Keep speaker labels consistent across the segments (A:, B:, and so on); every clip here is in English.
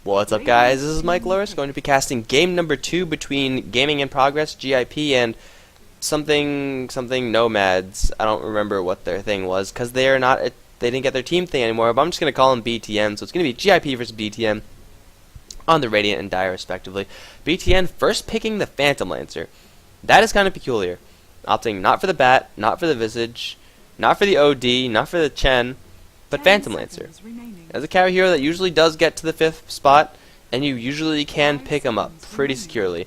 A: What's up, guys? This is Mike Loris, going to be casting game number 2 between Gaming in Progress, GIP, and something Nomads. I don't remember what their thing was, because they didn't get their team thing anymore, but I'm just going to call them BTN, so it's going to be GIP versus BTN on the Radiant and Dire, respectively. BTN first picking the Phantom Lancer. That is kind of peculiar. Opting not for the Bat, not for the Visage, not for the OD, not for the Chen, but Phantom Lancer. As a carry hero that usually does get to the 5th spot, and you usually can pick him up pretty securely.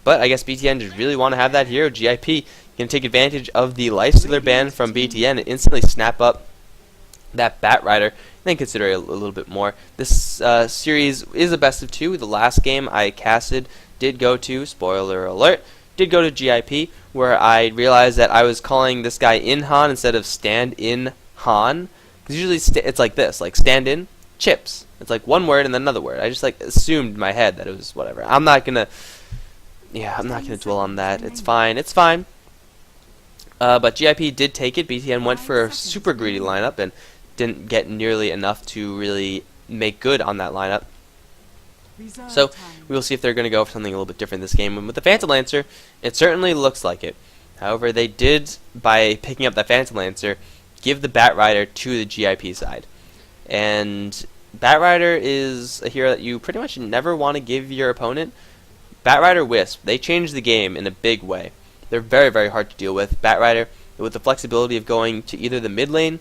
A: But I guess BTN just really want to have that hero. GIP can take advantage of the Lifestealer ban from BTN and instantly snap up that Bat Rider, and then consider it a little bit more. This series is a best of 2. The last game I casted did go to, spoiler alert, did go to GIP, where I realized that I was calling this guy in Han instead of stand in Han. Usually it's like this, like stand in, chips. It's like one word and then another word. I just like assumed in my head that it was whatever. I'm not gonna dwell on that. It's fine. But GIP did take it. BTN went for a super greedy lineup and didn't get nearly enough to really make good on that lineup. So we will see if they're going to go for something a little bit different this game. And with the Phantom Lancer, it certainly looks like it. However, they did, by picking up that Phantom Lancer, give the Bat Rider to the GIP side. And Bat Rider is a hero that you pretty much never want to give your opponent. Bat Rider Wisp, they changed the game in a big way. They're very, very hard to deal with. Bat Rider, with the flexibility of going to either the mid lane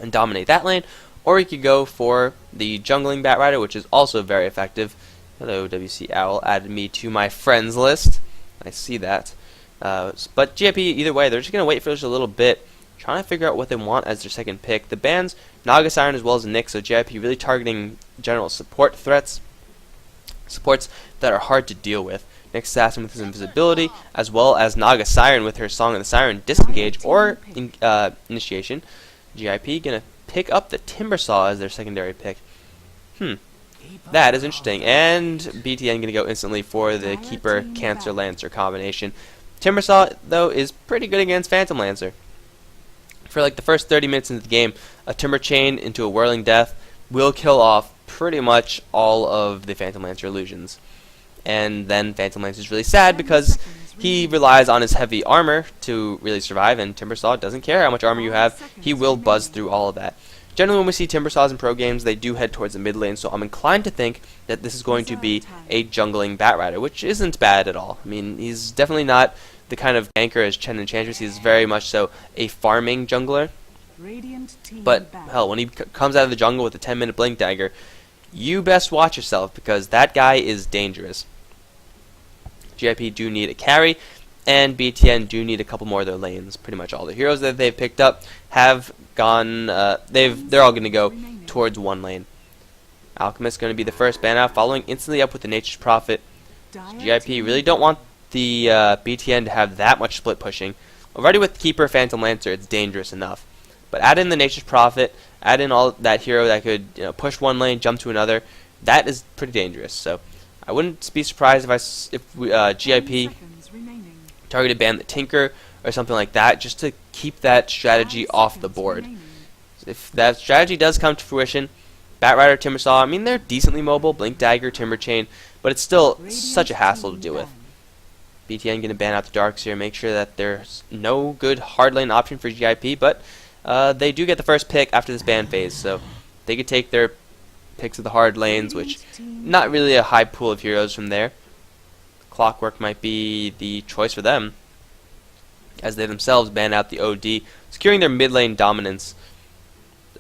A: and dominate that lane, or you could go for the jungling Bat Rider, which is also very effective. Hello, WC Owl added me to my friends list. I see that. But GIP, either way, they're just going to wait for just a little bit, trying to figure out what they want as their second pick. The bans, Naga Siren as well as Nyx, so GIP really targeting general support threats. Supports that are hard to deal with. Nyx Assassin with his invisibility, as well as Naga Siren with her Song of the Siren disengage or initiation. GIP gonna pick up the Timbersaw as their secondary pick. That is interesting. And BTN gonna go instantly for the Keeper Cancer Lancer combination. Timbersaw though is pretty good against Phantom Lancer. For like the first 30 minutes into the game, a Timber Chain into a Whirling Death will kill off pretty much all of the Phantom Lancer illusions. And then Phantom Lancer is really sad because he relies on his heavy armor to really survive, and Timbersaw doesn't care how much armor you have, he will buzz through all of that. Generally when we see Timbersaws in pro games, they do head towards the mid lane, so I'm inclined to think that this is going to be a jungling Bat Rider, which isn't bad at all. I mean, he's definitely not the kind of ganker as Chen Enchantress. He's very much so a farming jungler. But hell, when he comes out of the jungle with a 10-minute blink dagger, you best watch yourself, because that guy is dangerous. GIP do need a carry, and BTN do need a couple more of their lanes. Pretty much all the heroes that they've picked up have gone. They're all going to go towards one lane. Alchemist going to be the first ban out, following instantly up with the Nature's Prophet. GIP really don't want the BTN to have that much split pushing. Already with Keeper Phantom Lancer, it's dangerous enough. But add in the Nature's Prophet, add in all that hero that could push one lane, jump to another. That is pretty dangerous. So I wouldn't be surprised if GIP targeted ban the Tinker or something like that, just to keep that strategy off the board. If that strategy does come to fruition, Bat Rider, Timbersaw, I mean, they're decently mobile, Blink Dagger, Timber Chain, but it's still such a hassle to deal with. BTN going to ban out the Darks here, make sure that there's no good hard lane option for GIP, but they do get the first pick after this ban phase, so they could take their picks of the hard lanes, which not really a high pool of heroes from there. Clockwork might be the choice for them, as they themselves ban out the OD, securing their mid lane dominance.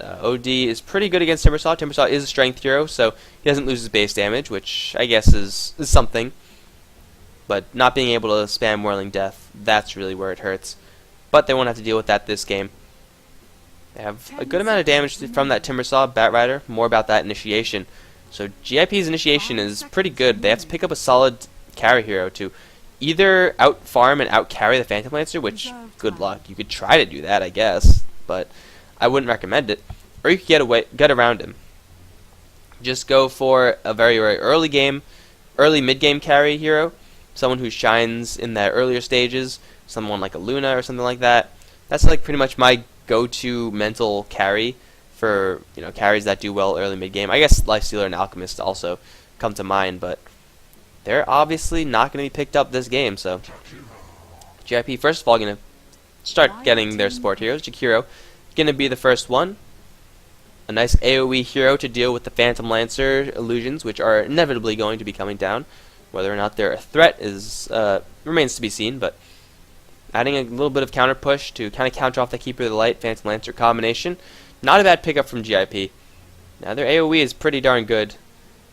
A: OD is pretty good against Timbersaw. Timbersaw is a strength hero, so he doesn't lose his base damage, which I guess is something. But not being able to spam Whirling Death, that's really where it hurts. But they won't have to deal with that this game. They have a good amount of damage from that Timbersaw, Bat Rider, more about that initiation. So GIP's initiation is pretty good. They have to pick up a solid carry hero to either out farm and out carry the Phantom Lancer, which, good luck. You could try to do that, I guess, but I wouldn't recommend it. Or you could get around him. Just go for a very, very early mid-game carry hero, someone who shines in the earlier stages, someone like a Luna or something like that. That's like pretty much my go-to mental carry for carries that do well early mid game. I guess Lifestealer and Alchemist also come to mind, but they're obviously not going to be picked up this game. So GIP first of all going to start getting their support heroes. Jakiro going to be the first one. A nice AoE hero to deal with the Phantom Lancer illusions, which are inevitably going to be coming down. Whether or not they're a threat is remains to be seen, but adding a little bit of counter push to kind of counter off the Keeper of the Light Phantom Lancer combination. Not a bad pickup from GIP. Now their AoE is pretty darn good.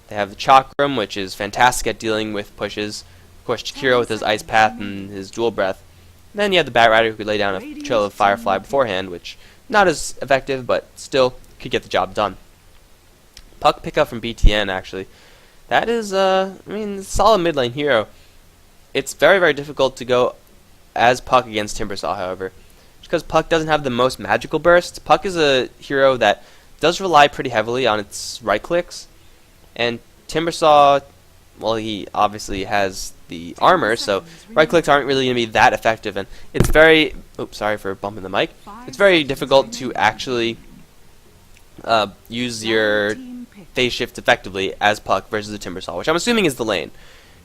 A: They have the Chakram, which is fantastic at dealing with pushes. Of course, Jakiro with his Ice Path and his Dual Breath. And then you have the Bat Rider who could lay down a trail of Firefly beforehand, which not as effective, but still could get the job done. Puck pickup from BTN, actually. That is, solid mid lane hero. It's very, very difficult to go as Puck against Timbersaw, however. Because Puck doesn't have the most magical bursts. Puck is a hero that does rely pretty heavily on its right clicks. And Timbersaw, well, he obviously has the armor, so right clicks aren't really going to be that effective. And it's very, oops, sorry for bumping the mic. It's very difficult to actually use your phase shift effectively as Puck versus a Timbersaw, which I'm assuming is the lane.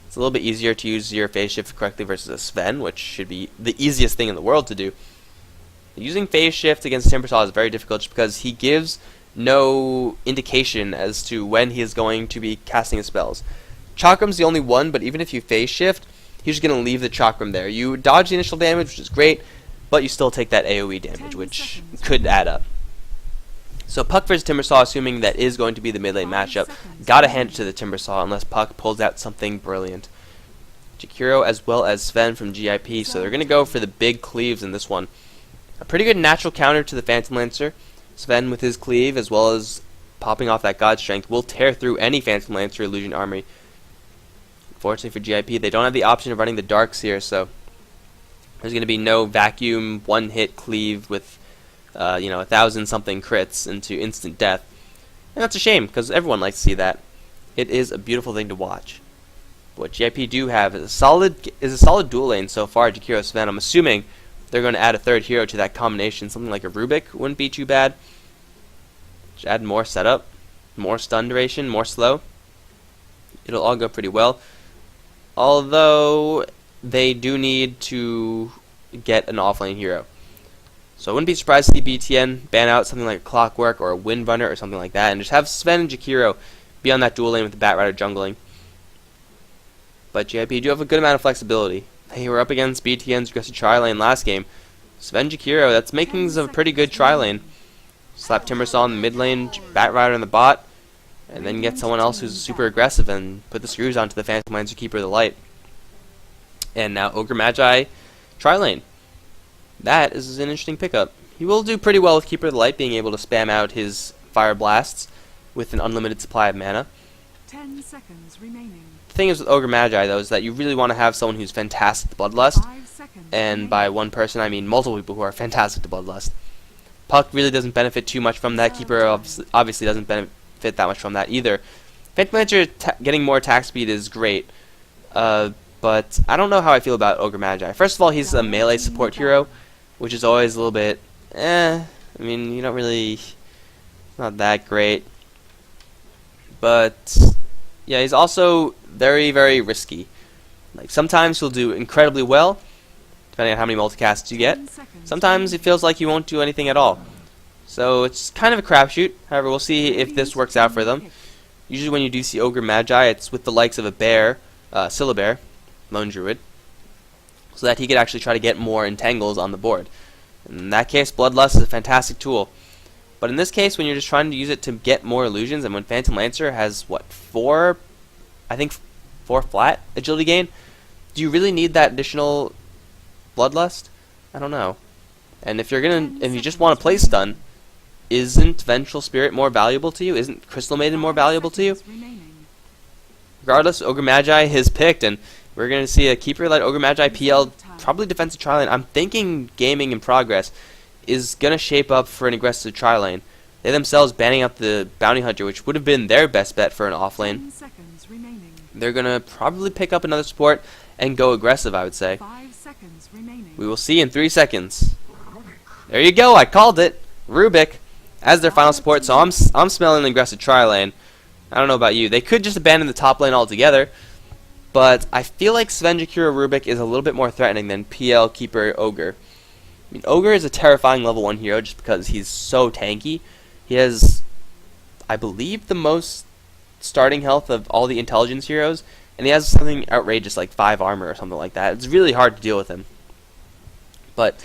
A: It's a little bit easier to use your phase shift correctly versus a Sven, which should be the easiest thing in the world to do. Using phase shift against Timbersaw is very difficult just because he gives no indication as to when he is going to be casting his spells. Chakram's the only one, but even if you phase shift, he's just going to leave the Chakram there. You dodge the initial damage, which is great, but you still take that AoE damage, which could add up. So Puck versus Timbersaw, assuming that is going to be the mid lane matchup, gotta hand it to the Timbersaw unless Puck pulls out something brilliant. Jakiro as well as Sven from GIP, so they're going to go for the big cleaves in this one. A pretty good natural counter to the Phantom Lancer. Sven with his cleave as well as popping off that God Strength will tear through any Phantom Lancer illusion army. Unfortunately for GIP, they don't have the option of running the Darks here, so there's going to be no vacuum one-hit cleave with 1,000 something crits into instant death. And that's a shame, because everyone likes to see that. It is a beautiful thing to watch. What GIP do have is a solid dual lane so far, Jakiro Sven. I'm assuming they're going to add a third hero to that combination. Something like a Rubik wouldn't be too bad. Just add more setup, more stun duration, more slow. It'll all go pretty well. Although they do need to get an offlane hero. So I wouldn't be surprised to see BTN ban out something like Clockwork or a Windrunner or something like that, and just have Sven and Jakiro be on that dual lane with the Bat Rider jungling. But GIP do have a good amount of flexibility. They were up against BTN's aggressive tri-lane last game. Sven Jakiro, that's makings of a pretty good tri-lane. Slap Timbersaw in the mid lane, Bat Rider in the bot, and then get someone else who's super aggressive and put the screws onto the Phantom Lancer Keeper of the Light. And now Ogre Magi tri-lane. That is an interesting pickup. He will do pretty well with Keeper of the Light, being able to spam out his Fire Blasts with an unlimited supply of mana.
B: 10 seconds remaining.
A: The thing is with Ogre Magi, though, is that you really want to have someone who's fantastic to Bloodlust.
B: 5 seconds
A: And
B: remaining.
A: by one person, I mean multiple people who are fantastic to Bloodlust. Puck really doesn't benefit too much from that. Keeper obviously doesn't benefit that much from that either. Phantom Lancer getting more attack speed is great. But I don't know how I feel about Ogre Magi. First of all, he's a melee support hero, which is always a little bit, I mean, you don't really, not that great. But, yeah, he's also very, very risky. Like, sometimes he'll do incredibly well, depending on how many multicasts you get. Sometimes it feels like he won't do anything at all. So it's kind of a crapshoot. However, we'll see if this works out for them. Usually when you do see Ogre Magi, it's with the likes of a bear, Syllabear, Lone Druid, so that he could actually try to get more entangles on the board. In that case, Bloodlust is a fantastic tool. But in this case, when you're just trying to use it to get more illusions, and when Phantom Lancer has, what, 4 flat agility gain, do you really need that additional Bloodlust? I don't know. And if you just want to play stun, isn't Vengeful Spirit more valuable to you? Isn't Crystal Maiden more valuable to you? Regardless, Ogre Magi is picked, and we're going to see a Keeper like Ogre Magi PL, probably defensive tri-lane. I'm thinking Gaming in Progress is going to shape up for an aggressive tri-lane. They themselves banning out the Bounty Hunter, which would have been their best bet for an off-lane. They're going to probably pick up another support and go aggressive, I would say.
B: 5 seconds remaining.
A: We will see in 3 seconds. There you go, I called it. Rubik. as their final support, so I'm smelling an aggressive tri-lane. I don't know about you. They could just abandon the top lane altogether, but I feel like Sven, Jakiro, Rubik is a little bit more threatening than PL, Keeper, Ogre. I mean, Ogre is a terrifying level 1 hero just because he's so tanky. He has, I believe, the most starting health of all the intelligence heroes, and he has something outrageous like 5 armor or something like that. It's really hard to deal with him. But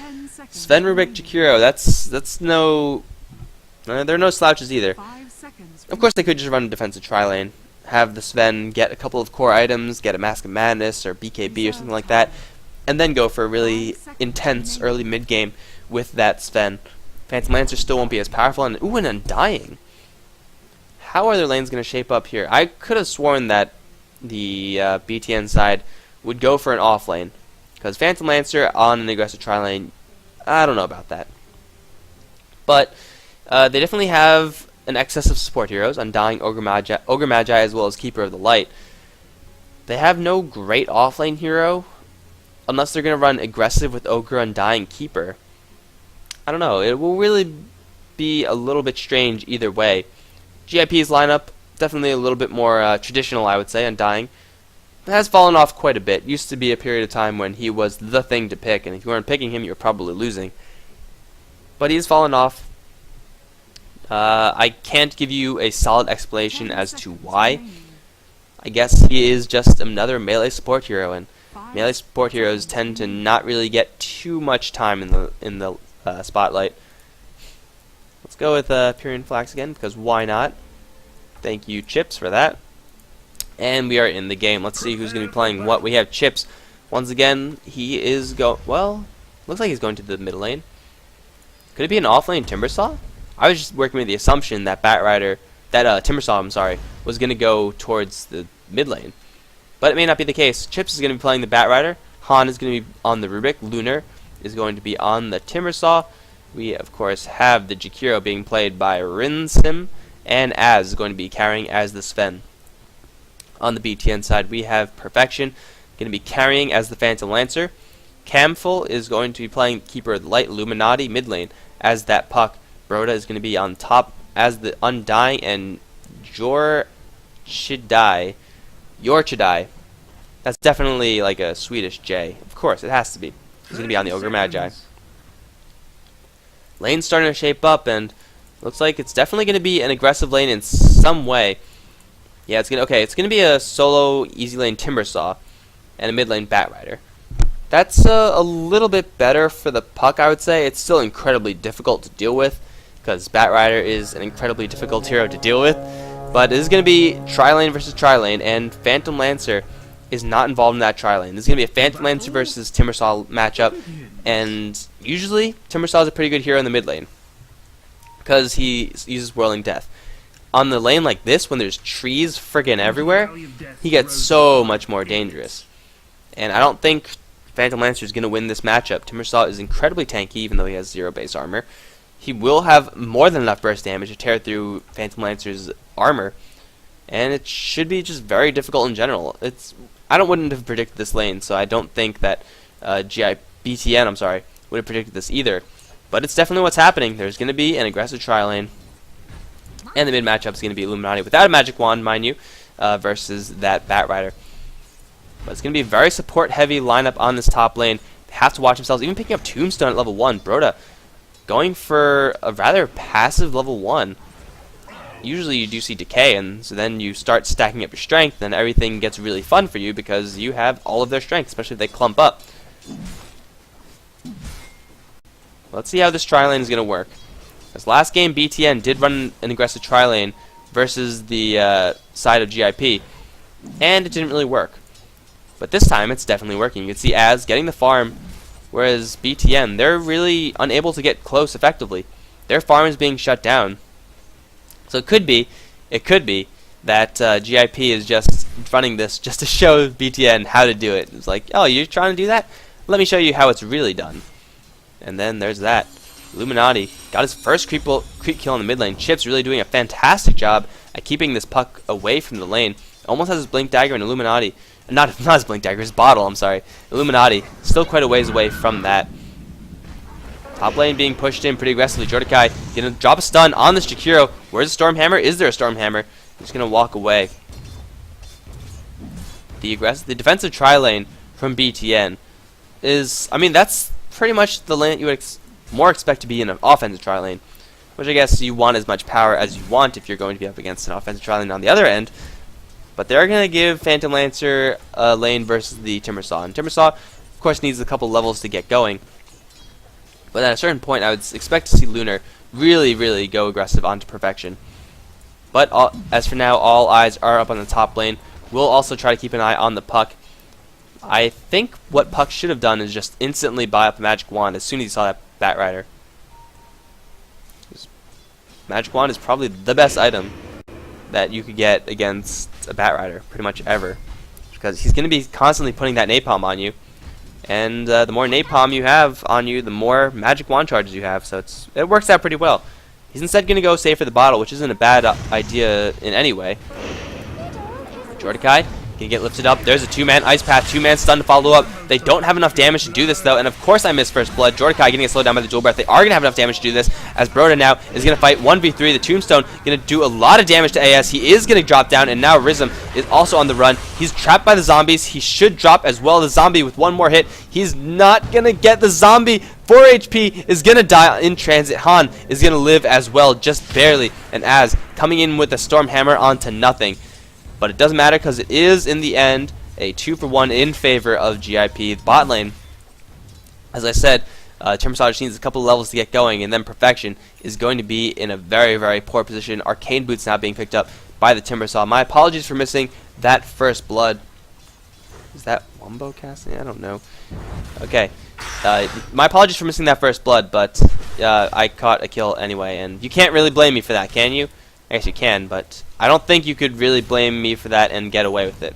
A: Sven, Rubik, Jakiro, that's no... they're no slouches either. Of course, they could just run a defensive tri-lane, have the Sven get a couple of core items, get a Mask of Madness or BKB or something like that, and then go for a really intense early mid-game with that Sven. Phantom Lancer still won't be as powerful, and ooh, an Undying. How are their lanes going to shape up here? I could have sworn that the BTN side would go for an off lane, because Phantom Lancer on an aggressive tri-lane, I don't know about that. But they definitely have an excess of support heroes, Undying, Ogre Magi, as well as Keeper of the Light. They have no great offlane hero, unless they're going to run aggressive with Ogre, Undying, Keeper. I don't know, it will really be a little bit strange either way. GIP's lineup, definitely a little bit more traditional, I would say. Undying has fallen off quite a bit. Used to be a period of time when he was the thing to pick, and if you weren't picking him, you were probably losing. But he's fallen off. I can't give you a solid explanation as to why. I guess he is just another melee support hero, and melee support heroes tend to not really get too much time in the spotlight. Let's go with Pyrian Flax again, because why not? Thank you, Chips, for that. And we are in the game. Let's see who's going to be playing what. We have Chips. Once again, he is well, looks like he's going to the mid lane. Could it be an off-lane Timbersaw? I was just working with the assumption that Timbersaw, I'm sorry, was going to go towards the mid lane. But it may not be the case. Chips is going to be playing the Batrider. Han is going to be on the Rubik. Lunar is going to be on the Timbersaw. We, of course, have the Jakiro being played by Rinsim, and Az is going to be carrying as the Sven. On the BTN side, we have Perfection going to be carrying as the Phantom Lancer. Camful is going to be playing Keeper of the Light. Illuminati mid lane as that Puck. Broda is going to be on top as the Undying, and Yorchidai. That's definitely like a Swedish J. Of course, it has to be. He's going to be on the Ogre Magi. Lane's starting to shape up, and looks like it's definitely going to be an aggressive lane in some way. Yeah, it's going to be a solo easy lane Timbersaw and a mid lane Batrider. That's a little bit better for the Puck, I would say. It's still incredibly difficult to deal with, because Batrider is an incredibly difficult hero to deal with. But this is going to be tri-lane versus tri-lane, and Phantom Lancer is not involved in that tri-lane. This is going to be a Phantom Lancer versus Timbersaw matchup, and usually Timbersaw is a pretty good hero in the mid lane, because he uses Whirling Death. On the lane like this, when there's trees friggin' everywhere, he gets so much more dangerous. And I don't think Phantom Lancer is going to win this matchup. Timbersaw is incredibly tanky, even though he has 0 base armor. He will have more than enough burst damage to tear through Phantom Lancer's armor, and it should be just very difficult in general. I wouldn't have predicted this lane, so I don't think that BTN would have predicted this either. But it's definitely what's happening. There's going to be an aggressive tri-lane, and the mid matchup is going to be Illuminati without a magic wand, mind you, versus that Batrider. But it's going to be a very support-heavy lineup on this top lane. They have to watch themselves, even picking up Tombstone at level 1. Broda going for a rather passive level 1. Usually you do see decay, and so then you start stacking up your strength, and everything gets really fun for you because you have all of their strength, especially if they clump up. Let's see how this tri-lane is going to work. This last game, BTN did run an aggressive tri-lane versus the side of GIP, and it didn't really work. But this time, it's definitely working. You can see Az getting the farm, whereas BTN, they're really unable to get close effectively. Their farm is being shut down. So it could be that GIP is just running this just to show BTN how to do it. It's like, oh, you're trying to do that? Let me show you how it's really done. And then there's that. Illuminati got his first creep kill in the mid lane. Chip's really doing a fantastic job at keeping this Puck away from the lane. Almost has his Blink Dagger, and Illuminati, not his Blink Dagger, his bottle, I'm sorry. Illuminati still quite a ways away from that. Top lane being pushed in pretty aggressively. Jordakai gonna drop a stun on this Jakiro. Where's the Stormhammer? Is there a Stormhammer? He's gonna walk away. The defensive tri-lane from BTN is, I mean, that's pretty much the lane that you would more expect to be in an offensive tri-lane, which I guess you want as much power as you want if you're going to be up against an offensive tri-lane on the other end. But they're going to give Phantom Lancer a lane versus the Timbersaw. And Timbersaw, of course, needs a couple levels to get going. But at a certain point, I would expect to see Lunar really, really go aggressive onto perfection. But as for now, all eyes are up on the top lane. We'll also try to keep an eye on the Puck. I think what Puck should have done is just instantly buy up a Magic Wand as soon as he saw that Bat Rider. Magic Wand is probably the best item that you could get against a Bat Rider, pretty much ever. Because he's going to be constantly putting that Napalm on you. And the more Napalm you have on you, the more Magic Wand charges you have. So it works out pretty well. He's instead going to go save for the bottle, which isn't a bad idea in any way. Jordakai can get lifted up. There's a two-man Ice Path, two-man stun to follow up. They don't have enough damage to do this, though, and of course I missed First Blood. Jordakai getting slowed down by the Dual Breath. They are going to have enough damage to do this, as Broda now is going to fight 1v3. The Tombstone going to do a lot of damage to AS. He is going to drop down, and now Rizm is also on the run. He's trapped by the zombies. He should drop as well. The zombie with one more hit. He's not going to get the zombie. 4 HP is going to die in transit. Han is going to live as well, just barely, and Az coming in with a Stormhammer onto nothing. But it doesn't matter because it is, in the end, a 2-for-1 in favor of GIP. The bot lane, as I said, Timbersaw just needs a couple levels to get going, and then Perfection is going to be in a very, very poor position. Arcane Boots now being picked up by the Timbersaw. My apologies for missing that First Blood. Is that Wombo casting? I don't know. Okay. My apologies for missing that First Blood, but I caught a kill anyway, and you can't really blame me for that, can you? I guess you can, but I don't think you could really blame me for that and get away with it.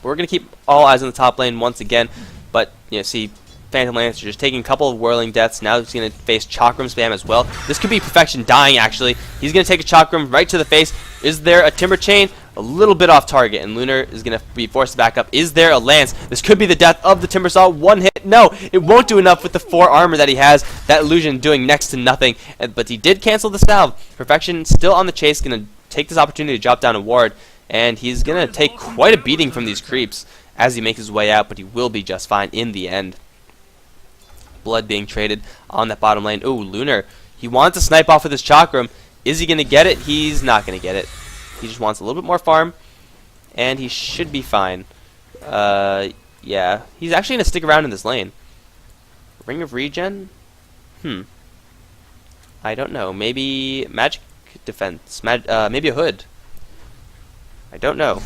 A: But we're going to keep all eyes on the top lane once again, but, you know, see Phantom Lancer just taking a couple of whirling deaths. Now he's going to face Chakram spam as well. This could be Perfection dying, actually. He's going to take a Chakram right to the face. Is there a Timber Chain? A little bit off target, and Lunar is going to be forced to back up. Is there a Lance? This could be the death of the Timbersaw. One hit. No, it won't do enough with the 4 armor that he has. That illusion doing next to nothing. But he did cancel the salve. Perfection still on the chase, going to take this opportunity to drop down a ward, and he's going to take quite a beating from these creeps as he makes his way out, but he will be just fine in the end. Blood being traded on that bottom lane. Ooh, Lunar. He wants to snipe off with his Chakram. Is he going to get it? He's not going to get it. He just wants a little bit more farm, and he should be fine. Yeah. He's actually going to stick around in this lane. Ring of Regen? I don't know. Maybe Magic Defense. Maybe a Hood. I don't know.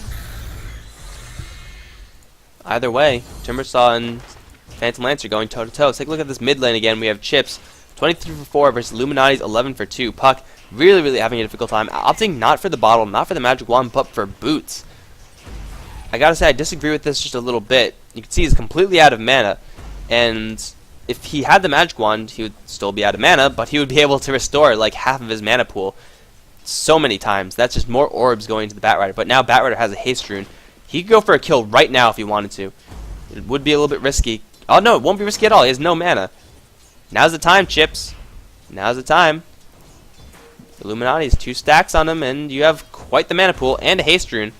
A: Either way, Timbersaw and Phantom Lancer going toe-to-toe. Let's take a look at this mid lane again. We have Chips, 23 for 4 versus Illuminati's 11 for 2. Puck really, really having a difficult time, opting not for the bottle, not for the Magic Wand, but for boots. I gotta say, I disagree with this just a little bit. You can see he's completely out of mana, and if he had the Magic Wand, he would still be out of mana, but he would be able to restore like half of his mana pool so many times. That's just more orbs going to the Bat Rider. But now Bat Rider has a haste rune. He could go for a kill right now if he wanted to. It would be a little bit risky. Oh no, it won't be risky at all. He has no mana. Now's the time, Chips. Now's the time. Illuminati's 2 stacks on him, and you have quite the mana pool and a haste rune.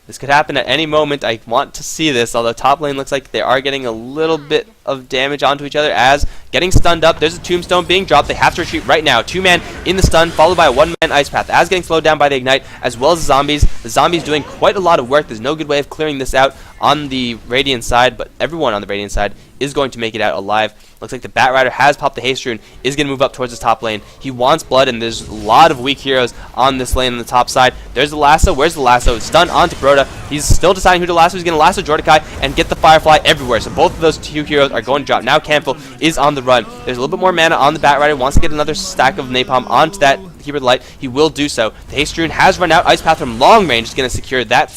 A: This could happen at any moment. I want to see this, although top lane looks like they are getting a little bit of damage onto each other. As getting stunned up, there's a Tombstone being dropped. They have to retreat right now. 2-man in the stun, followed by a 1-man Ice Path. As getting slowed down by the Ignite, as well as the zombies. The zombies doing quite a lot of work. There's no good way of clearing this out on the Radiant side, but everyone on the Radiant side is going to make it out alive. Looks like the Bat Rider has popped the haste rune, is going to move up towards his top lane. He wants blood, and there's a lot of weak heroes on this lane on the top side. There's the lasso. Where's the lasso? It's stunned onto Broda. He's still deciding who to lasso. He's going to lasso Jordakai and get the Firefly everywhere. So both of those 2 heroes are going to drop. Now Campbell is on the run. There's a little bit more mana on the Bat Rider. Wants to get another stack of Napalm onto that Keeper Light. He will do so. The haste rune has run out. Ice Path from long range is going to secure that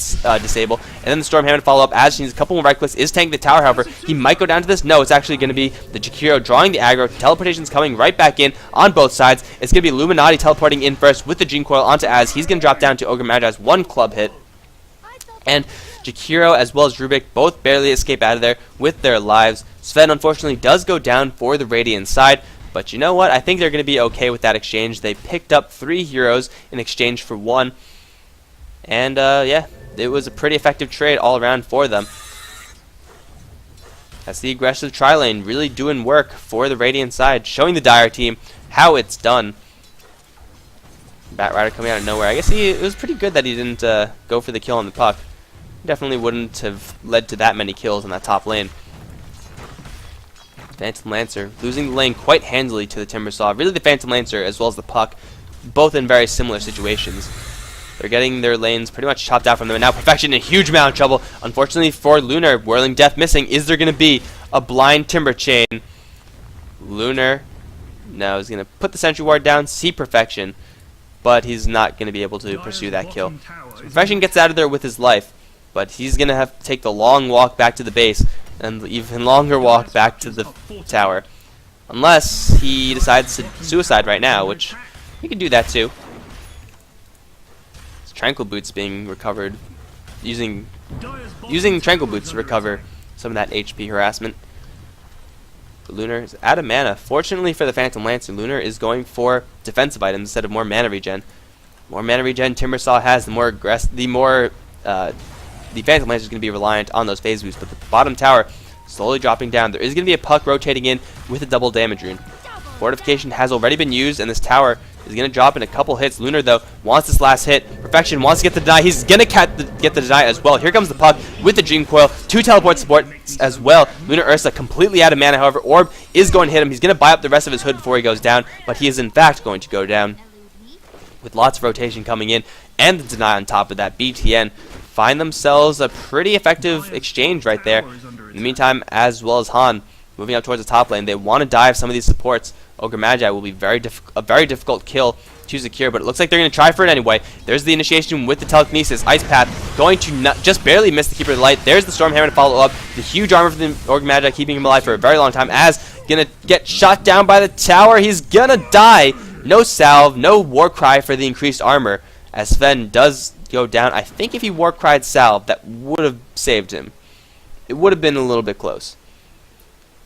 A: disable. And then the Stormhammer to follow up as she needs a couple more right clicks. Is tanking the tower, however. He might go down to this. No, it's actually going to be the Jakiro drawing the aggro. Teleportation's coming right back in on both sides. It's going to be Illuminati teleporting in first with the Gene Coil onto Az. He's going to drop down to Ogre Magi's 1 club hit. And Jakiro as well as Rubik both barely escape out of there with their lives. Sven unfortunately does go down for the Radiant side, but you know what? I think they're going to be okay with that exchange. They picked up 3 heroes in exchange for 1. And yeah, it was a pretty effective trade all around for them. That's the aggressive tri-lane really doing work for the Radiant side, showing the Dire team how it's done. Batrider coming out of nowhere. I guess it was pretty good that he didn't go for the kill on the puck. Definitely wouldn't have led to that many kills in that top lane. Phantom Lancer losing the lane quite handily to the Timbersaw. Really the Phantom Lancer as well as the puck, both in very similar situations. They're getting their lanes pretty much chopped out from them. And now Perfection in a huge amount of trouble. Unfortunately for Lunar, Whirling Death missing. Is there going to be a blind Timber Chain? Lunar, no, he's going to put the Sentry Ward down, see Perfection, but he's not going to be able to pursue that kill. So Perfection gets out of there with his life, but he's going to have to take the long walk back to the base and even longer walk back to the tower. Unless he decides to suicide right now, which he can do that too. It's Tranquil Boots being recovered, using Tranquil Boots to recover some of that HP harassment. But Lunar is out of mana. Fortunately for the Phantom Lancer, Lunar is going for defensive items instead of more mana regen. More mana regen Timbersaw has, the more the Phantom Lancer is going to be reliant on those phase boosts. But the bottom tower slowly dropping down. There is going to be a puck rotating in with a double damage rune. Fortification has already been used, and this tower is going to drop in a couple hits. Lunar, though, wants this last hit. Perfection wants to get the deny. He's going to get the deny as well. Here comes the puck with the Dream Coil. 2 teleport supports as well. Lunar Ursa completely out of mana. However, Orb is going to hit him. He's going to buy up the rest of his hood before he goes down, but he is in fact going to go down with lots of rotation coming in and the deny on top of that. BTN find themselves a pretty effective exchange right there. In the meantime, as well as Han moving up towards the top lane, they want to dive some of these supports. Ogre Magi will be a very difficult kill to secure, but it looks like they're going to try for it anyway. There's the initiation with the telekinesis. Ice Path going to just barely miss the Keeper of the Light. There's the Storm Hammer to follow up. The huge armor for the Ogre Magi keeping him alive for a very long time. Az going to get shot down by the tower. He's going to die. No salve, no war cry for the increased armor, as Sven does go down. I think if he war cried salve, that would have saved him. It would have been a little bit close.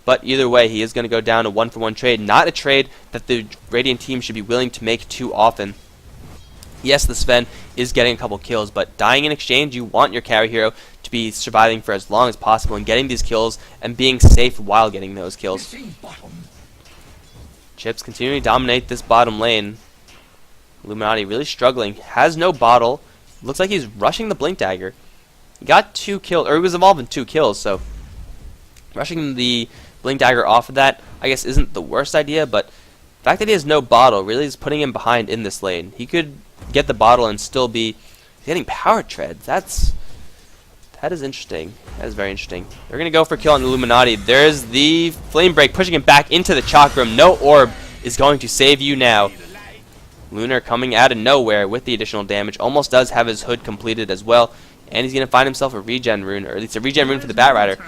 A: But either way, he is going to go down a 1-for-1 trade. Not a trade that the Radiant team should be willing to make too often. Yes, the Sven is getting a couple kills, but dying in exchange, you want your carry hero to be surviving for as long as possible and getting these kills and being safe while getting those kills. Chips continuing to dominate this bottom lane. Illuminati really struggling. Has no bottle. Looks like he's rushing the Blink Dagger. He got 2 kills, or he was involved in 2 kills, so rushing the Blink Dagger off of that, I guess, isn't the worst idea, but the fact that he has no bottle really is putting him behind in this lane. He could get the bottle and still be getting power treads. That is interesting. That is very interesting. They're going to go for kill on Illuminati. There's the Flame Break pushing him back into the Chakram. No orb is going to save you now. Lunar coming out of nowhere with the additional damage. Almost does have his hood completed as well. And he's going to find himself a regen rune, or at least a regen rune for the Batrider.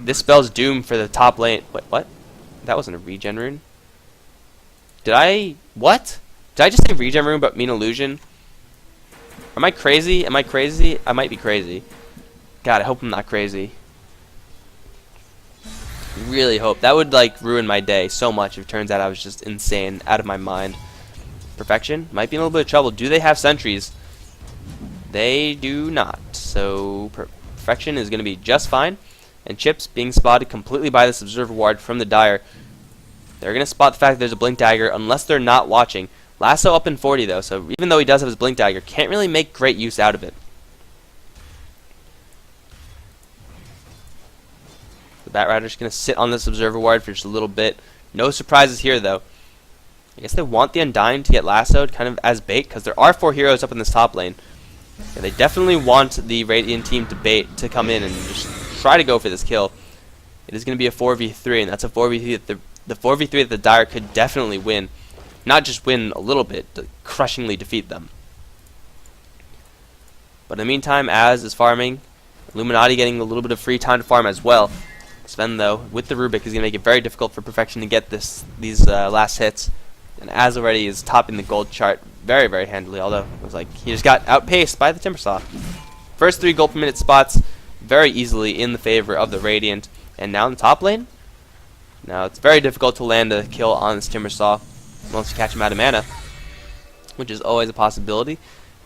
A: This spells doom for the top lane. Wait, what? That wasn't a regen rune. What? Did I just say regen rune but mean illusion? Am I crazy? Am I crazy? I might be crazy. God, I hope I'm not crazy. Really hope. That would, like, ruin my day so much if it turns out I was just insane, out of my mind. Perfection might be in a little bit of trouble. Do they have sentries? They do not. So Perfection is going to be just fine. And Chips being spotted completely by this Observer Ward from the Dire. They're going to spot the fact that there's a Blink Dagger unless they're not watching. Lasso up in 40 though, so even though he does have his Blink Dagger, can't really make great use out of it. The Batrider's going to sit on this Observer Ward for just a little bit. No surprises here though. I guess they want the Undying to get lassoed kind of as bait, because there are 4 heroes up in this top lane. Yeah, they definitely want the Radiant team to come in and just try to go for this kill. It is going to be a 4v3, and that's a 4v3 that the 4v3 that the Dire could definitely win. Not just win a little bit, to crushingly defeat them. But in the meantime, Az is farming. Illuminati getting a little bit of free time to farm as well. Sven, though, with the Rubik, is going to make it very difficult for Perfection to get these last hits. And Az already is topping the gold chart very, very handily, although it was like he just got outpaced by the Timbersaw. First 3 gold per minute spots very easily in the favor of the Radiant. And now in the top lane, Now, it's very difficult to land a kill on this Timbersaw once you catch him out of mana, which is always a possibility.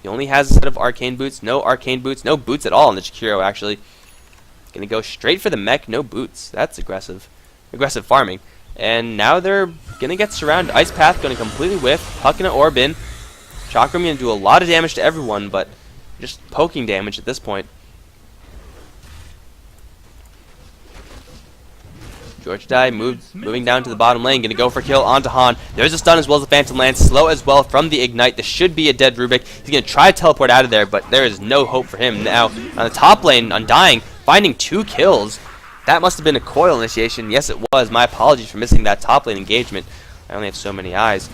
A: He only has a set of arcane boots, no boots at all on the Jakiro, actually. Gonna go straight for the mech, no boots. That's aggressive. Aggressive farming. And now they're gonna get surrounded. Ice Path gonna completely whiff, Puck gonna orb in. Chakram gonna do a lot of damage to everyone, but just poking damage at this point. George Dai moving down to the bottom lane, gonna go for kill onto Han. There's a stun as well as a Phantom Lance, slow as well from the Ignite. This should be a dead Rubik. He's gonna try to teleport out of there, but there is no hope for him. Now, on the top lane, Undying, finding 2 kills. That must have been a coil initiation. Yes, it was. My apologies for missing that top lane engagement. I only have so many eyes.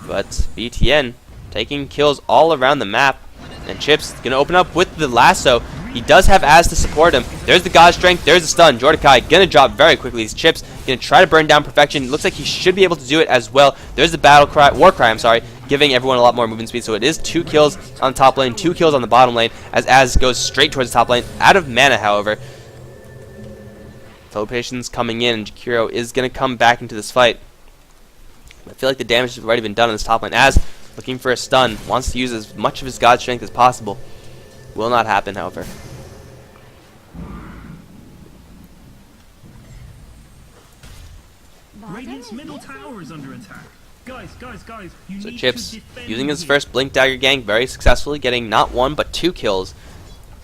A: But BTN taking kills all around the map. And Chips gonna open up with the lasso. He does have Az to support him. There's the God Strength. There's the stun. Jordakai gonna drop very quickly. These Chips gonna try to burn down Perfection. Looks like he should be able to do it as well. There's the War Cry, I'm sorry, giving everyone a lot more movement speed. So it is 2 kills on the top lane, 2 kills on the bottom lane, as Az goes straight towards the top lane. Out of mana, however. Teleportation's coming in, and Jakiro is gonna come back into this fight. I feel like the damage has already been done on this top lane. Az looking for a stun, wants to use as much of his God Strength as possible. Will not happen, however.
C: Radiant's middle tower is under attack. Guys, you
A: So
C: need
A: Chips
C: to defend
A: using his
C: here.
A: first Blink Dagger gank very successfully, getting not 1 but 2 kills.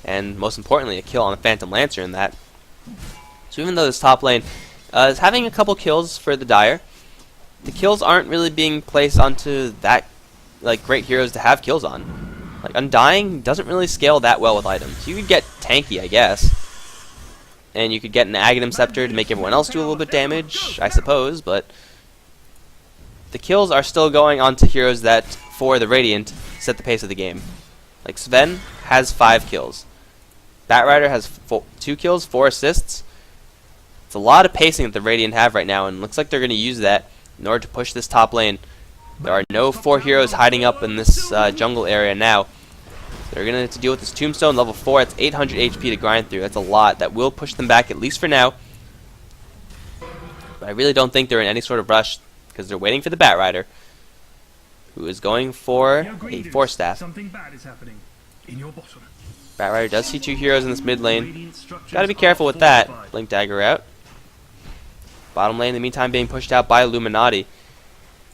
A: And most importantly, a kill on the Phantom Lancer in that. So even though this top lane is having a couple kills for the Dire, the kills aren't really being placed onto that great heroes to have kills on. Like Undying doesn't really scale that well with items. You could get tanky, I guess, and you could get an Aghanim Scepter to make everyone else do a little bit damage, I suppose. But the kills are still going onto heroes that, for the Radiant, set the pace of the game. Like Sven has 5 kills. Batrider has 2 kills, 4 assists. It's a lot of pacing that the Radiant have right now, and looks like they're going to use that in order to push this top lane. There are no 4 heroes hiding up in this jungle area now. They're going to have to deal with this Tombstone, level 4. It's 800 HP to grind through. That's a lot. That will push them back, at least for now. But I really don't think they're in any sort of rush, because they're waiting for the Batrider, who is going for a Force Staff.
C: Something bad is happening in your bottom.
A: Batrider does see 2 heroes in this mid lane. Gotta be careful with that. Blink Dagger out. Bottom lane, in the meantime, being pushed out by Illuminati.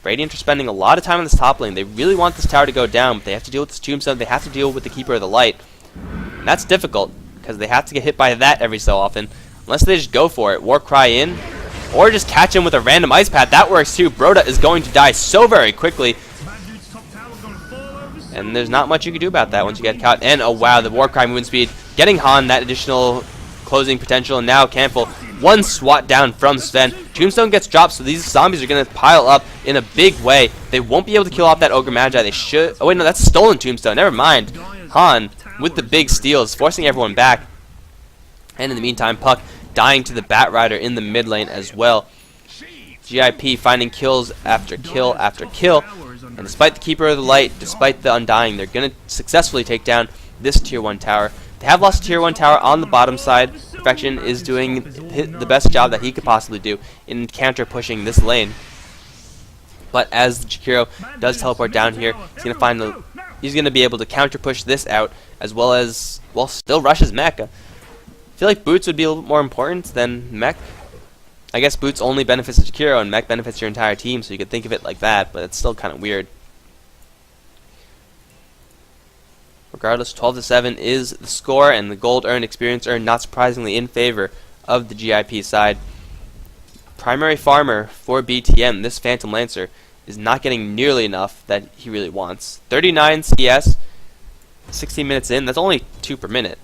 A: Radiant are spending a lot of time on this top lane. They really want this tower to go down, but they have to deal with this Tombstone. They have to deal with the Keeper of the Light. And that's difficult, because they have to get hit by that every so often. Unless they just go for it. War Cry in, or just catch him with a random Ice Path. That works too. Broda is going to die so very quickly. And there's not much you can do about that once you get caught. And, oh wow, the War Cry movement speed. Getting Han that additional closing potential. And now Campbell, 1 swat down from Sven. Tombstone gets dropped, so these zombies are going to pile up in a big way. They won't be able to kill off that Ogre Magi. They should. Oh wait, no, that's a stolen Tombstone. Never mind. Han with the big steals, forcing everyone back. And in the meantime, Puck dying to the Batrider in the mid lane as well. GIP finding kills after kill after kill. And despite the Keeper of the Light, despite the Undying, they're going to successfully take down this Tier 1 tower. They have lost Tier 1 tower on the bottom side. Perfection is doing the best job that he could possibly do in counter pushing this lane. But as Jakiro does teleport down here, he's going to be able to counter push this out, as well as, well, still rush his mech. I feel like Boots would be a little bit more important than mech. I guess Boots only benefits Jakiro and mech benefits your entire team, so you could think of it like that, but it's still kind of weird. Regardless, 12-7 is the score, and the gold earned, experience earned, not surprisingly in favor of the GIP side. Primary farmer for BTN, this Phantom Lancer, is not getting nearly enough that he really wants. 39 CS, 16 minutes in, that's only 2 per minute.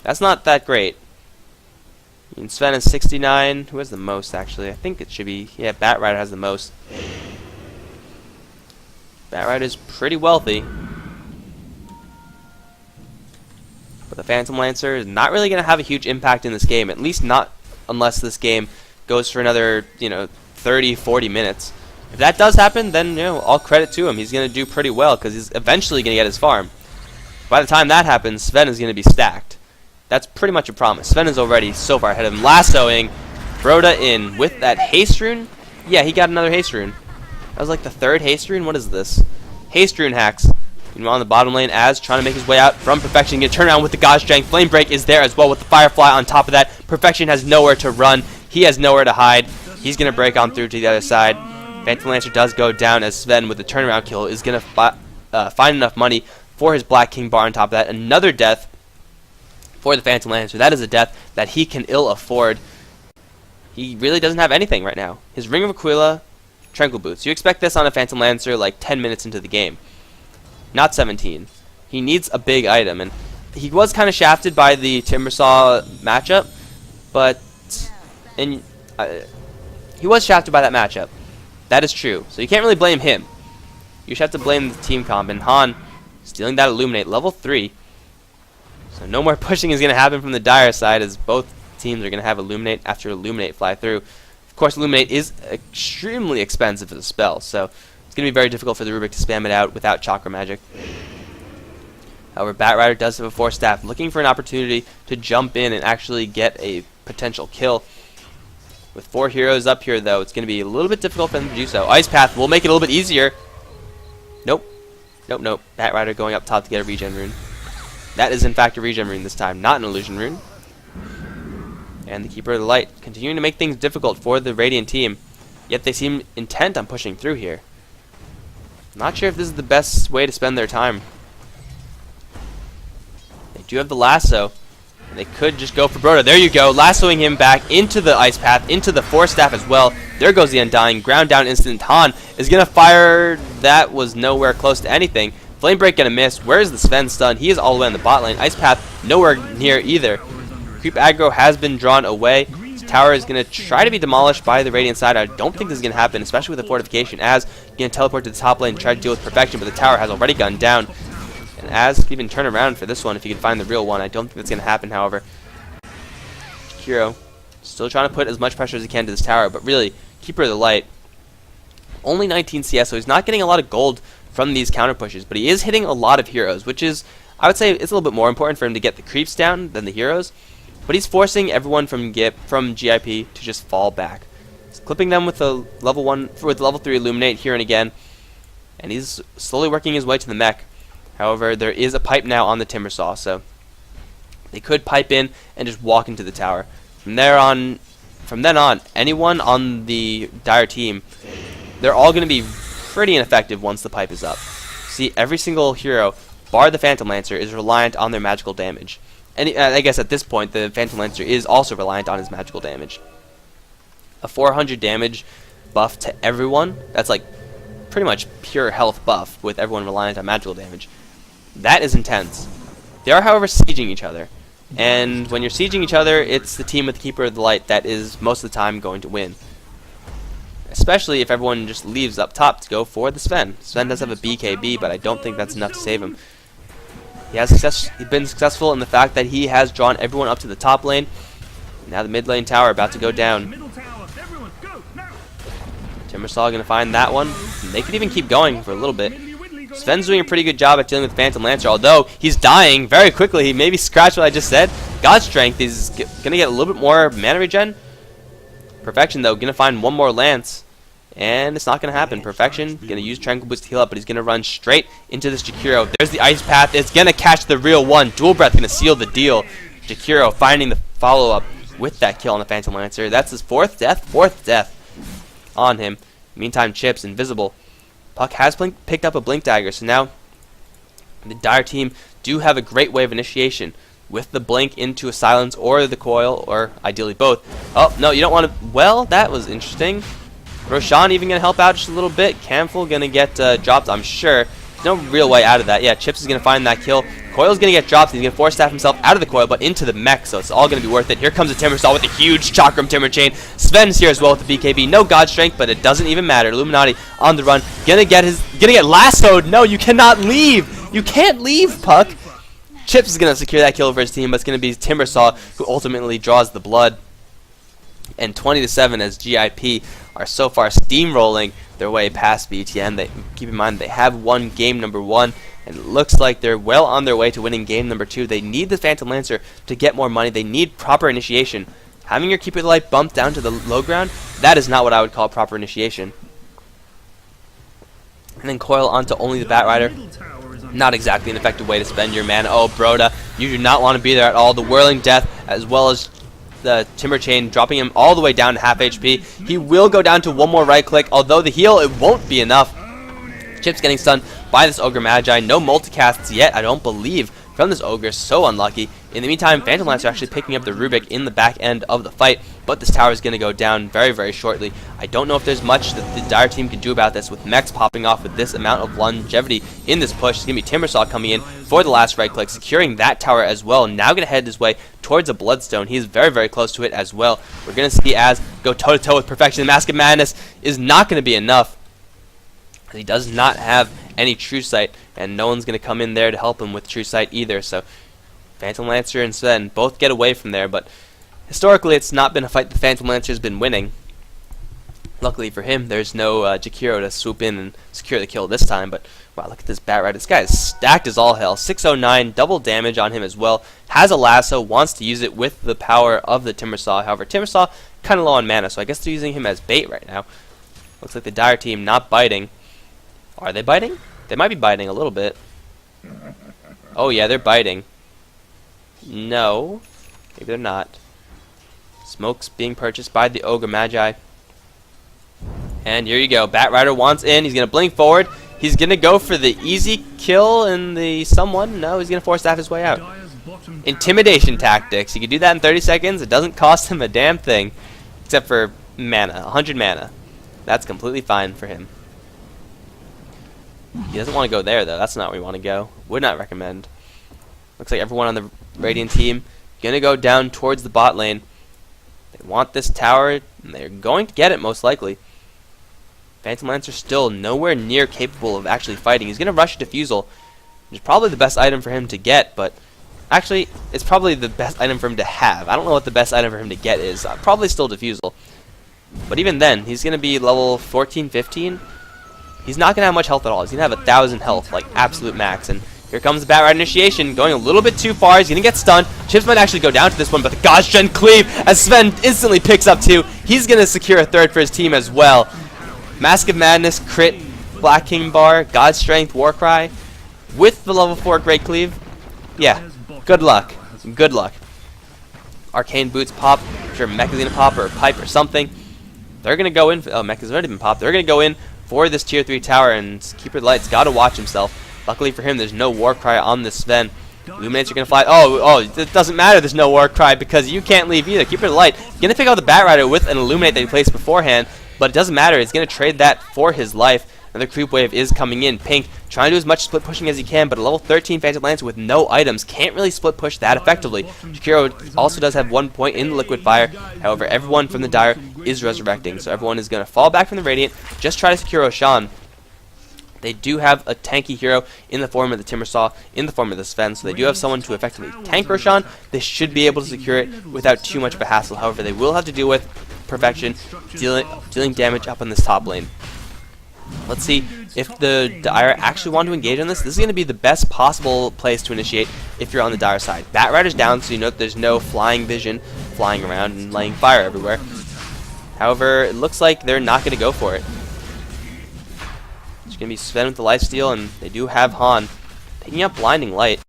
A: That's not that great. And Sven is 69. Who has the most, actually? I think it should be, yeah, Batrider has the most. Batrider is pretty wealthy. But the Phantom Lancer is not really going to have a huge impact in this game, at least not unless this game goes for another, 30, 40 minutes. If that does happen, then, all credit to him. He's going to do pretty well, because he's eventually going to get his farm. By the time that happens, Sven is going to be stacked. That's pretty much a promise. Sven is already so far ahead of him. Lassoing Broda in with that haste rune. Yeah, he got another haste rune. That was like the third haste rune. What is this? Haste rune hacks. Meanwhile, on the bottom lane, Az trying to make his way out from Perfection. Gonna turn around with the God Strength. Flame Break is there as well with the Firefly on top of that. Perfection has nowhere to run. He has nowhere to hide. He's gonna break on through to the other side. Phantom Lancer does go down as Sven with the turnaround kill is gonna find enough money for his Black King bar on top of that. Another death for the Phantom Lancer. That is a death that he can ill afford. He really doesn't have anything right now. His Ring of Aquila, Tranquil Boots. You expect this on a Phantom Lancer like 10 minutes into the game. Not 17. He needs a big item, and he was kind of shafted by the Timbersaw matchup, but he was shafted by that matchup. That is true. So you can't really blame him. You just have to blame the team comp, and Han stealing that Illuminate, level 3. So no more pushing is going to happen from the Dire side, as both teams are going to have Illuminate after Illuminate fly through. Of course, Illuminate is extremely expensive as a spell, so it's going to be very difficult for the Rubik to spam it out without Chakra Magic. However, Batrider does have a Force Staff, looking for an opportunity to jump in and actually get a potential kill. With 4 heroes up here, though, it's going to be a little bit difficult for them to do so. Ice Path will make it a little bit easier. Nope. Nope, nope. Batrider going up top to get a regen rune. That is, in fact, a regen rune this time, not an illusion rune. And the Keeper of the Light continuing to make things difficult for the Radiant team, yet they seem intent on pushing through here. Not sure if this is the best way to spend their time. They do have the lasso, and they could just go for Broda. There you go, lassoing him back into the Ice Path, into the Force Staff as well. There goes the Undying, ground down instant. Han is going to fire. That was nowhere close to anything. Flame Break gonna miss. Where's the Sven stun? He is all the way on the bot lane. Ice Path nowhere near either. Creep aggro has been drawn away. This tower is going to try to be demolished by the Radiant side. I don't think this is going to happen, especially with the fortification. Az going to teleport to the top lane and try to deal with Perfection, but the tower has already gone down. And Az can even turn around for this one if he can find the real one. I don't think that's going to happen, however. Kiro still trying to put as much pressure as he can to this tower, but really, Keeper of the Light, only 19 CS, so he's not getting a lot of gold from these counter pushes, but he is hitting a lot of heroes, which is, I would say, it's a little bit more important for him to get the creeps down than the heroes. But he's forcing everyone from GIP, from GIP, to just fall back. He's clipping them with a level 1, with level 3 Illuminate here and again, and he's slowly working his way to the mech. However, there is a pipe now on the Timbersaw, so they could pipe in and just walk into the tower. From then on, anyone on the Dire team, they're all going to be pretty ineffective once the pipe is up. See, every single hero, bar the Phantom Lancer, is reliant on their magical damage. And I guess at this point, the Phantom Lancer is also reliant on his magical damage. A 400 damage buff to everyone, that's like pretty much pure health buff with everyone reliant on magical damage. That is intense. They are, however, sieging each other. And when you're sieging each other, it's the team with the Keeper of the Light that is most of the time going to win. Especially if everyone just leaves up top to go for the Sven. Sven does have a BKB, but I don't think that's enough to save him. He's been successful in the fact that he has drawn everyone up to the top lane. Now the mid lane tower about to go down. Timbersaw going to find that one. And they could even keep going for a little bit. Sven's doing a pretty good job at dealing with Phantom Lancer, although he's dying very quickly. He maybe scratched what I just said. God Strength is going to get a little bit more mana regen. Perfection, though, going to find one more Lance. And it's not going to happen. Perfection going to use Tranquil Boost to heal up, but he's going to run straight into this Jakiro. There's the Ice Path. It's going to catch the real one. Dual Breath going to seal the deal. Jakiro finding the follow-up with that kill on the Phantom Lancer. That's his fourth death on him. Meantime, Chip's invisible. Puck has picked up a Blink Dagger, so now the Dire team do have a great way of initiation with the Blink into a Silence or the Coil, or ideally both. Oh, no, you don't want to... Well, that was interesting. Roshan even going to help out just a little bit. Camful going to get dropped, I'm sure. No real way out of that. Yeah, Chips is going to find that kill. Coil's going to get dropped. He's going to force staff himself out of the Coil, but into the mech, so it's all going to be worth it. Here comes the Timbersaw with a huge Chakram Timber Chain. Sven's here as well with the BKB. No God Strength, but it doesn't even matter. Illuminati on the run. Gonna get lassoed. No, you cannot leave. You can't leave, Puck. Chips is going to secure that kill for his team, but it's going to be Timbersaw who ultimately draws the blood. And 20-7 as GIP are so far steamrolling their way past BTN. Keep in mind they have won game number 1, and it looks like they're well on their way to winning game number 2. They need the Phantom Lancer to get more money. They need proper initiation. Having your Keep It Light bumped down to the low ground, that is not what I would call proper initiation. And then coil onto only the Batrider. Not exactly an effective way to spend your mana. Oh, Broda, you do not want to be there at all. The Whirling Death, as well as the Timber Chain, dropping him all the way down to half HP. He will go down to one more right click, although the heal, it won't be enough. Chip's getting stunned by this Ogre Magi. No multicasts yet, I don't believe, from this Ogre. So unlucky. In the meantime, Phantom Lancer actually picking up the Rubik in the back end of the fight, but this tower is going to go down very, very shortly. I don't know if there's much that the Dire team can do about this, with mechs popping off with this amount of longevity in this push. It's going to be Timbersaw coming in for the last right click, securing that tower as well. Now going to head his way towards a Bloodstone. He's very, very close to it as well. We're going to see Az go toe-to-toe with Perfection. The Mask of Madness is not going to be enough. He does not have any True Sight, and no one's going to come in there to help him with True Sight either. So Phantom Lancer and Sven both get away from there, but historically it's not been a fight the Phantom Lancer's been winning. Luckily for him, there's no Jakiro to swoop in and secure the kill this time, but wow, look at this Batrider. This guy is stacked as all hell. 609, double damage on him as well. Has a lasso, wants to use it with the power of the Timbersaw. However, Timbersaw kind of low on mana, so I guess they're using him as bait right now. Looks like the Dire team not biting. Are they biting? They might be biting a little bit. Oh yeah, they're biting. No, maybe they're not. Smoke's being purchased by the Ogre Magi. And here you go. Batrider wants in. He's going to blink forward. He's going to go for the easy kill and the someone. No, he's going to force staff his way out. Intimidation tactics. You can do that in 30 seconds. It doesn't cost him a damn thing. Except for mana. 100 mana. That's completely fine for him. He doesn't want to go there, though. That's not where we want to go. Would not recommend. Looks like everyone on the Radiant team going to go down towards the bot lane. They want this tower, and they're going to get it, most likely. Phantom Lancer still nowhere near capable of actually fighting. He's going to rush a Diffusal, which is probably the best item for him to get, but actually, it's probably the best item for him to have. I don't know what the best item for him to get is. Probably still Diffusal. But even then, he's going to be level 14, 15. He's not going to have much health at all. He's going to have 1,000 health, like absolute max. And here comes the Batrider initiation, going a little bit too far. He's going to get stunned. Chips might actually go down to this one, but the Godsgen Cleave, as Sven instantly picks up 2. He's going to secure a 3rd for his team as well. Mask of Madness, crit, Black King Bar, God Strength, Warcry, with the level 4 Great Cleave. Yeah, good luck. Good luck. Arcane Boots pop. I'm sure Mech is going to pop, or a Pipe or something. They're going to go in. Oh, Mech has already been popped. They're going to go in for this tier 3 tower, and Keeper Light's got to watch himself. Luckily for him, there's no Warcry on this Sven. Illuminates are going to fly. Oh, it doesn't matter there's no Warcry because you can't leave either. Keeper Light going to pick out the Batrider with an Illuminate that he placed beforehand, but it doesn't matter. He's going to trade that for his life. Another creep wave is coming in. Pink trying to do as much split pushing as he can, but a level 13 Phantom Lancer with no items can't really split push that effectively. Jakiro also does have 1 point in the Liquid Fire. However, everyone from the Dire is resurrecting, so everyone is going to fall back from the Radiant. Just try to secure Oshan. They do have a tanky hero in the form of the Timbersaw, in the form of the Sven, so they do have someone to effectively tank Roshan. They should be able to secure it without too much of a hassle. However, they will have to deal with Perfection, dealing damage up on this top lane. Let's see if the Dire actually want to engage on this. This is going to be the best possible place to initiate if you're on the Dire side. Batrider's down, so you know that there's no flying vision flying around and laying fire everywhere. However, it looks like they're not going to go for it. It's going to be Sven with the lifesteal, and they do have Han picking up Blinding Light.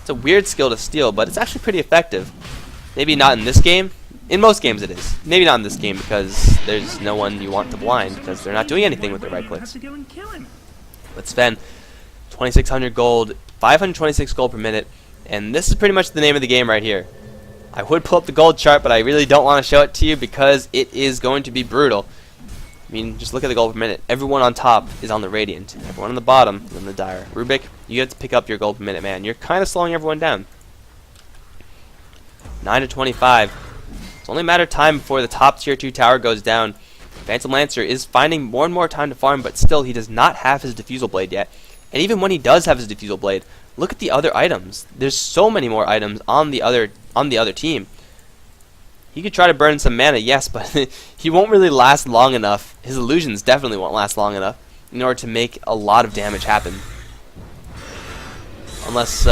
A: It's a weird skill to steal, but it's actually pretty effective. Maybe not in this game. In most games it is. Maybe not in this game because there's no one you want to blind because they're not doing anything with their right clicks. But Sven, 2,600 gold, 526 gold per minute, and this is pretty much the name of the game right here. I would pull up the gold chart, but I really don't want to show it to you because it is going to be brutal. I mean, just look at the gold per minute. Everyone on top is on the Radiant. Everyone on the bottom is on the Dire. Rubik, you have to pick up your gold per minute, man. You're kind of slowing everyone down. 9 to 25. It's only a matter of time before the top tier 2 tower goes down. Phantom Lancer is finding more and more time to farm, but still he does not have his Diffusal Blade yet. And even when he does have his Diffusal Blade, look at the other items. There's so many more items on the other team. He could try to burn some mana, yes, but he won't really last long enough. His illusions definitely won't last long enough in order to make a lot of damage happen. unless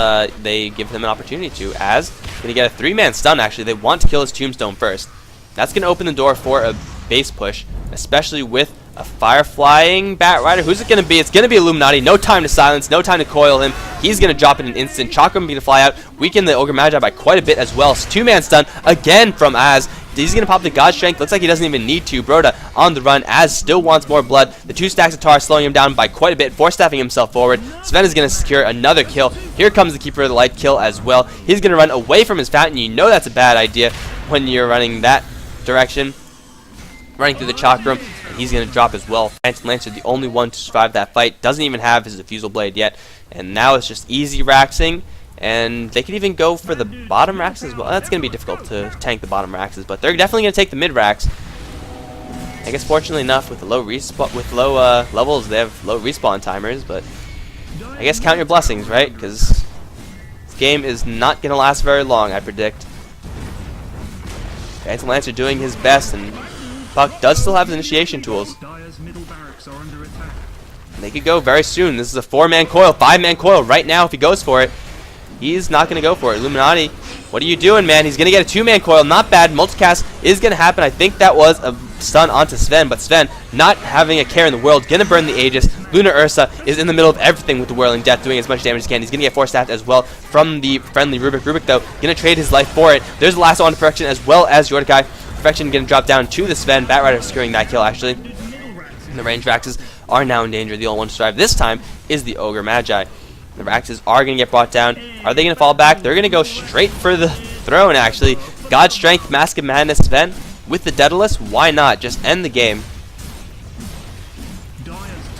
A: they give him an opportunity to. Az gonna get a 3-man stun. Actually, they want to kill his tombstone first. That's gonna open the door for a base push, especially with a fire flying Bat Rider. Who's it gonna be? It's gonna be Illuminati. No time to silence, no time to coil him. He's gonna drop in an instant. Chakram gonna fly out, weaken the Ogre Magi by quite a bit as well. 2-man stun again from Az. He's gonna pop the God Strength. Looks like he doesn't even need to. Broda on the run. Az still wants more blood. The 2 stacks of tar slowing him down by quite a bit, force-staffing himself forward. Sven is gonna secure another kill. Here comes the Keeper of the Light kill as well. He's gonna run away from his fountain. You know that's a bad idea when you're running that direction. Running through the Chakram, and he's going to drop as well. Phantom Lancer, the only one to survive that fight, doesn't even have his Diffusal Blade yet, and now it's just easy raxing, and they could even go for the bottom racks as well. That's going to be difficult to tank the bottom racks, but they're definitely going to take the mid racks. I guess fortunately enough, with the low levels, they have low respawn timers, but I guess count your blessings, right? Because this game is not going to last very long, I predict. Phantom Lancer doing his best, and Puck does still have his initiation tools. They could go very soon. This is a 4-man coil, 5-man coil right now if he goes for it. He's not going to go for it. Illuminati, what are you doing, man? He's going to get a 2-man coil. Not bad. Multicast is going to happen. I think that was a stun onto Sven, but Sven, not having a care in the world, going to burn the Aegis. Lunar Ursa is in the middle of everything with the Whirling Death, doing as much damage as he can. He's going to get force staffed as well from the friendly Rubik. Rubik, though, going to trade his life for it. There's the last one to Perfection as well as Jordakai. Perfection going to drop down to the Sven. Bat Rider securing that kill, actually. And the range Raxes are now in danger. The only one to survive this time is the Ogre Magi. The Raxes are going to get brought down. Are they going to fall back? They're going to go straight for the throne, actually. God Strength, Mask of Madness, Sven with the Daedalus. Why not? Just end the game.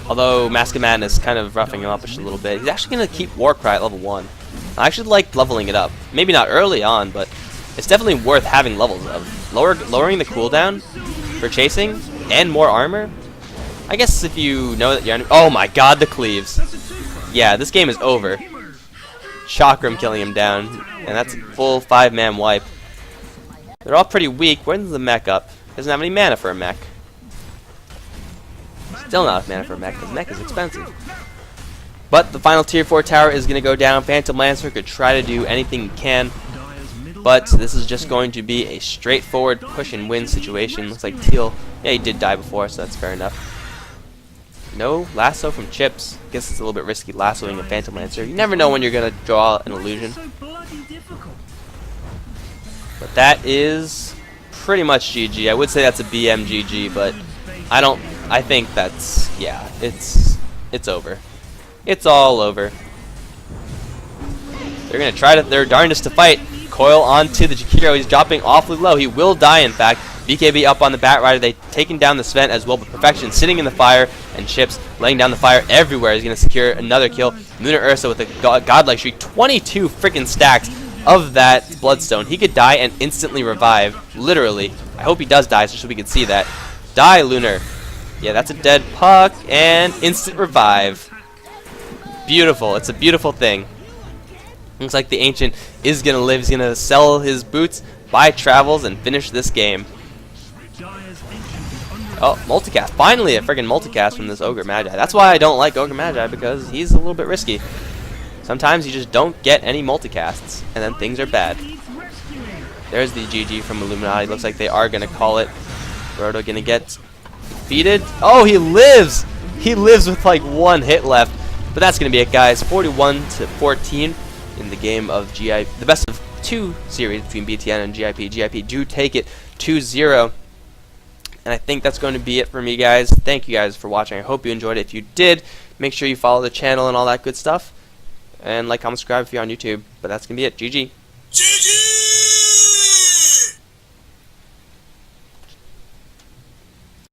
A: Although Mask of Madness kind of roughing him up a little bit. He's actually going to keep Warcry at level 1. I actually like leveling it up. Maybe not early on, but it's definitely worth having levels of. Lowering the cooldown for chasing and more armor. I guess if you know that you're... Oh my god, the cleaves. Yeah, this game is over. Chakram killing him down. And that's a full 5-man wipe. They're all pretty weak. When's the mech up? Doesn't have any mana for a mech. Still not enough mana for a mech, because mech is expensive. But the final tier 4 tower is going to go down. Phantom Lancer could try to do anything he can. But this is just going to be a straightforward push and win situation. Looks like Teal, yeah, he did die before, so that's fair enough. No lasso from Chips. Guess it's a little bit risky lassoing a Phantom Lancer. You never know when you're going to draw an illusion. But that is pretty much GG. I would say that's a BMGG, but I think that's, yeah, it's over. It's all over. They're going to try their darndest to fight. Coil onto the Jakiro. He's dropping awfully low. He will die, in fact. BKB up on the Bat Rider. They've taken down the Sven as well, but Perfection sitting in the fire, and Chips laying down the fire everywhere. He's going to secure another kill. Lunar Ursa with a godlike streak. 22 freaking stacks of that Bloodstone. He could die and instantly revive. Literally. I hope he does die just so we can see that. Die, Lunar. Yeah, that's a dead Puck, and instant revive. Beautiful. It's a beautiful thing. Looks like the Ancient is going to live. He's going to sell his boots, buy travels, and finish this game. Oh, multicast. Finally a friggin' multicast from this Ogre Magi. That's why I don't like Ogre Magi, because he's a little bit risky. Sometimes you just don't get any multicasts, and then things are bad. There's the GG from Illuminati. Looks like they are going to call it. Brodo going to get defeated. Oh, he lives! He lives with like 1 hit left. But that's going to be it, guys. 41-14. In the game of GIP, the best of 2 series between BTN and GIP. GIP do take it 2-0. And I think that's going to be it for me, guys. Thank you guys for watching. I hope you enjoyed it. If you did, make sure you follow the channel and all that good stuff. And like, comment, subscribe if you're on YouTube. But that's going to be it. GG.